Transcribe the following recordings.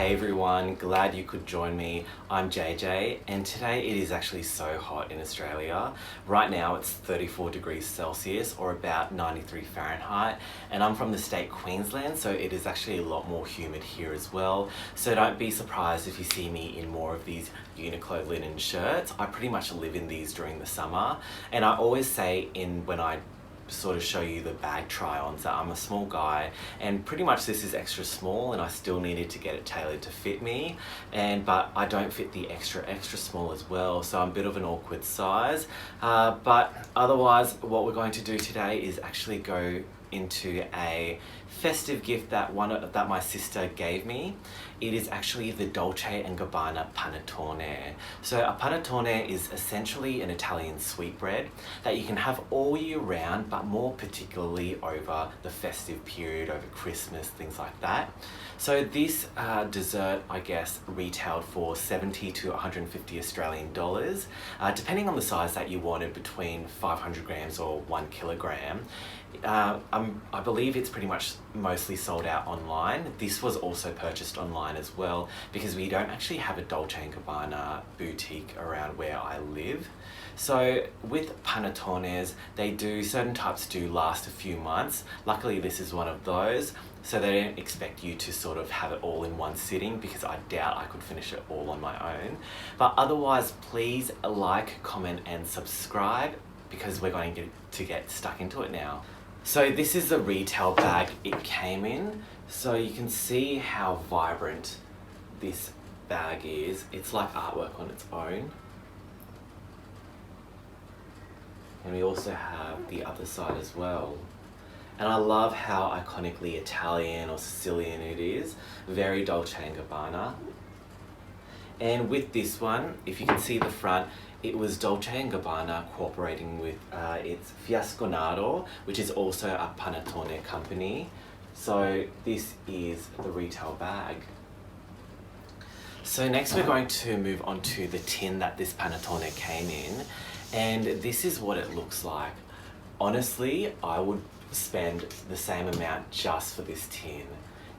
Hey everyone, glad you could join me. I'm JJ and today it is actually so hot in Australia. Right now it's 34 degrees Celsius or about 93 Fahrenheit, and I'm from the state Queensland, so it is actually a lot more humid here as well. So don't be surprised if you see me in more of these Uniqlo linen shirts. I pretty much live in these during the summer, and I always say when I sort of show you the bag try-ons that I'm a small guy and pretty much this is extra small and I still needed to get it tailored to fit me, but I don't fit the extra small as well, so I'm a bit of an awkward size, but otherwise what we're going to do today is actually go into a festive gift that my sister gave me. It is actually the Dolce & Gabbana panettone. So a panettone is essentially an Italian sweetbread that you can have all year round, but more particularly over the festive period, over Christmas, things like that. So this dessert, I guess, retailed for 70 to 150 Australian dollars, depending on the size that you wanted, between 500 grams or 1 kilogram. I believe it's pretty much mostly sold out online. This was also purchased online as well because we don't actually have a Dolce & Gabbana boutique around where I live. So with panettones, certain types do last a few months. Luckily this is one of those, so they don't expect you to sort of have it all in one sitting because I doubt I could finish it all on my own. But otherwise, please like, comment and subscribe because we're going to get stuck into it now. So this is the retail bag it came in. So you can see how vibrant this bag is. It's like artwork on its own. And we also have the other side as well. And I love how iconically Italian or Sicilian it is. Very Dolce & Gabbana. And with this one, if you can see the front, it was Dolce & Gabbana cooperating with its Fiasconado, which is also a panettone company. So this is the retail bag. So next we're going to move on to the tin that this panettone came in. And this is what it looks like. Honestly, I would spend the same amount just for this tin.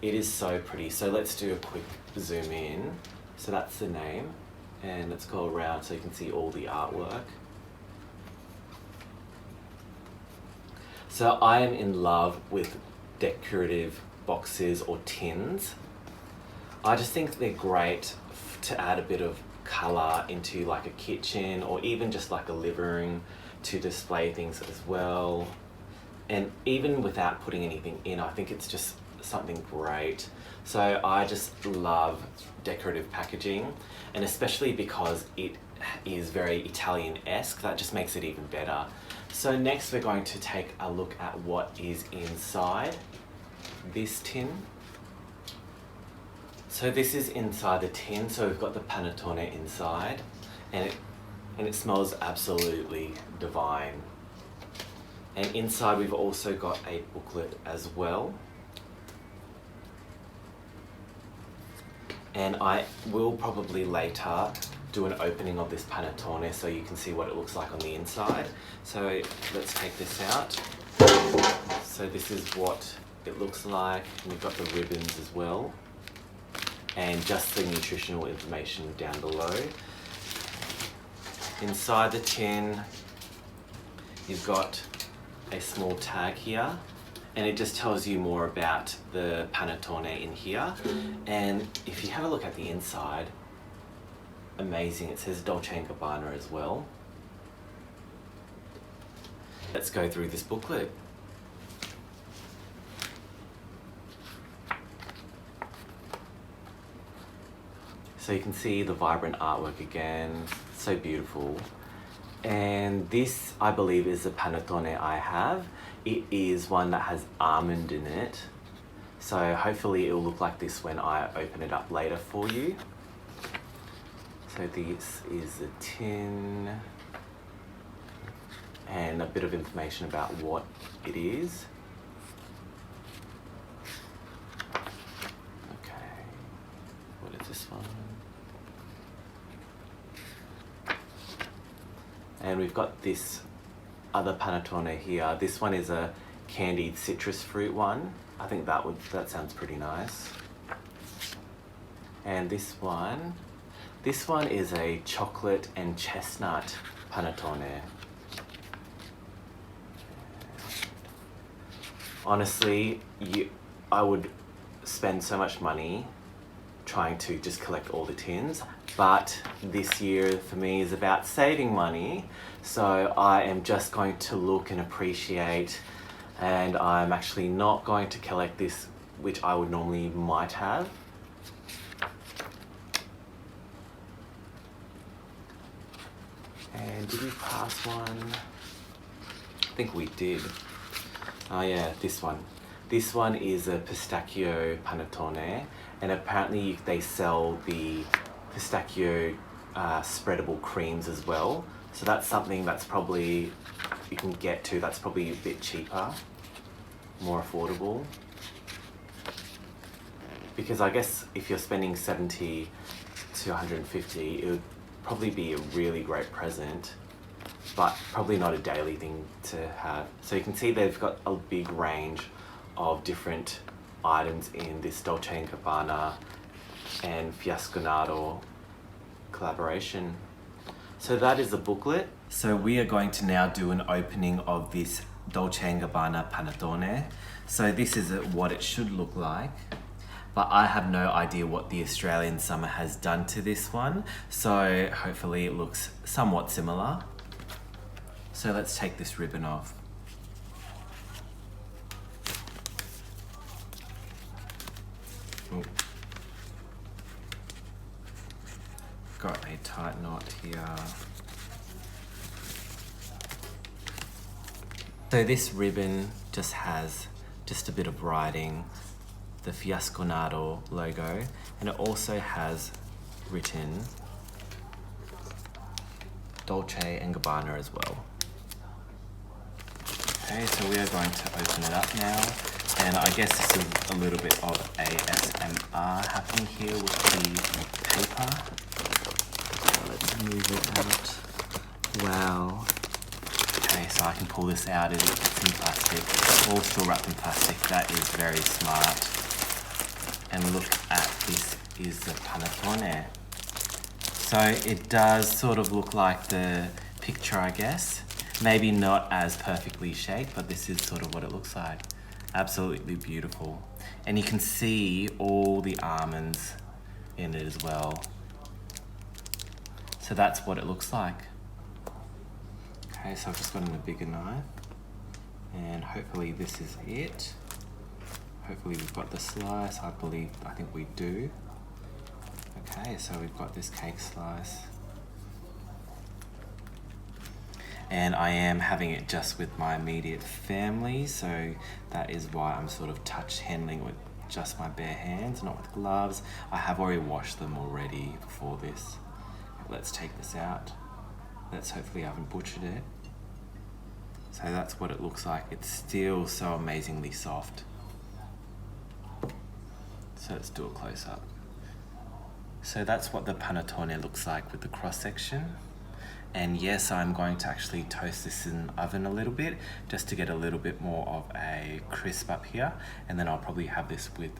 It is so pretty. So let's do a quick zoom in. So that's the name, and let's go around so you can see all the artwork. So I am in love with decorative boxes or tins. I just think they're great to add a bit of colour into like a kitchen or even just like a living room to display things as well. And even without putting anything in, I think it's just something great. So I just love decorative packaging, and especially because it is very Italian-esque, that just makes it even better. So next we're going to take a look at what is inside this tin. So this is inside the tin, so we've got the panettone inside, and it smells absolutely divine. And inside we've also got a booklet as well. And I will probably later do an opening of this panettone so you can see what it looks like on the inside. So let's take this out. So this is what it looks like. And we've got the ribbons as well, and just the nutritional information down below. Inside the tin, you've got a small tag here, and it just tells you more about the panettone in here. And if you have a look at the inside, amazing, it says Dolce & Gabbana as well. Let's go through this booklet. So you can see the vibrant artwork again, so beautiful. And this, I believe, is the panettone I have. It is one that has almond in it. So hopefully it will look like this when I open it up later for you. So this is the tin. And a bit of information about what it is. Okay, what is this one? And we've got this other panettone here. This one is a candied citrus fruit one. I think that sounds pretty nice. And this one is a chocolate and chestnut panettone. Honestly, I would spend so much money trying to just collect all the tins, but this year for me is about saving money, so I am just going to look and appreciate, and I'm actually not going to collect this, which I would normally might have. And did we pass one? I think we did. Oh yeah, this one. This one is a pistachio panettone, and apparently they sell the pistachio spreadable creams as well. So that's something that's probably you can get to, that's probably a bit cheaper, more affordable. Because I guess if you're spending 70 to 150, it would probably be a really great present, but probably not a daily thing to have. So you can see they've got a big range of different items in this Dolce & Gabbana and Fiasconado collaboration. So that is the booklet. So we are going to now do an opening of this Dolce & Gabbana panettone. So this is what it should look like. But I have no idea what the Australian summer has done to this one. So hopefully it looks somewhat similar. So let's take this ribbon off. Ooh. Got a tight knot here. So this ribbon just has just a bit of writing, the Fiasconado logo, and it also has written Dolce & Gabbana as well. Okay, so we are going to open it up now, and I guess this is a little bit of ASMR happening here with the paper. So let's move it out. Wow. Okay, so I can pull this out, it's in plastic, all still wrapped in plastic. That is very smart. And look at this is the panettone. So it does sort of look like the picture, I guess. Maybe not as perfectly shaped, but this is sort of what it looks like. Absolutely beautiful. And you can see all the almonds in it as well. So that's what it looks like. Okay, so I've just gotten a bigger knife, and hopefully this is it. Hopefully we've got the slice, I think we do. Okay, so we've got this cake slice. And I am having it just with my immediate family, so that is why I'm sort of touch handling with just my bare hands, not with gloves. I have already washed them already before this. Let's take this out. Hopefully I haven't butchered it. So that's what it looks like. It's still so amazingly soft. So let's do a close up. So that's what the panettone looks like with the cross section. And yes, I'm going to actually toast this in the oven a little bit, just to get a little bit more of a crisp up here. And then I'll probably have this with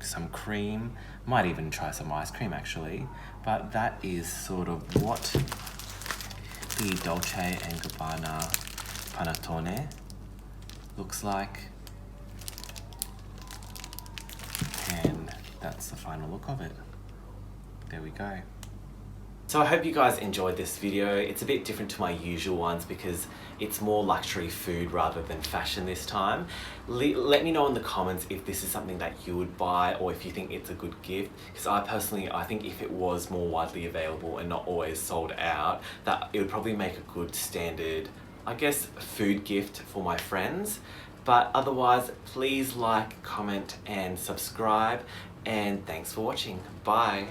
some cream, might even try some ice cream actually. But that is sort of what the Dolce & Gabbana panettone looks like. And that's the final look of it. There we go. So I hope you guys enjoyed this video. It's a bit different to my usual ones because it's more luxury food rather than fashion this time. Let me know in the comments if this is something that you would buy or if you think it's a good gift. Because I think if it was more widely available and not always sold out, that it would probably make a good standard, I guess, food gift for my friends. But otherwise, please like, comment and subscribe. And thanks for watching. Bye.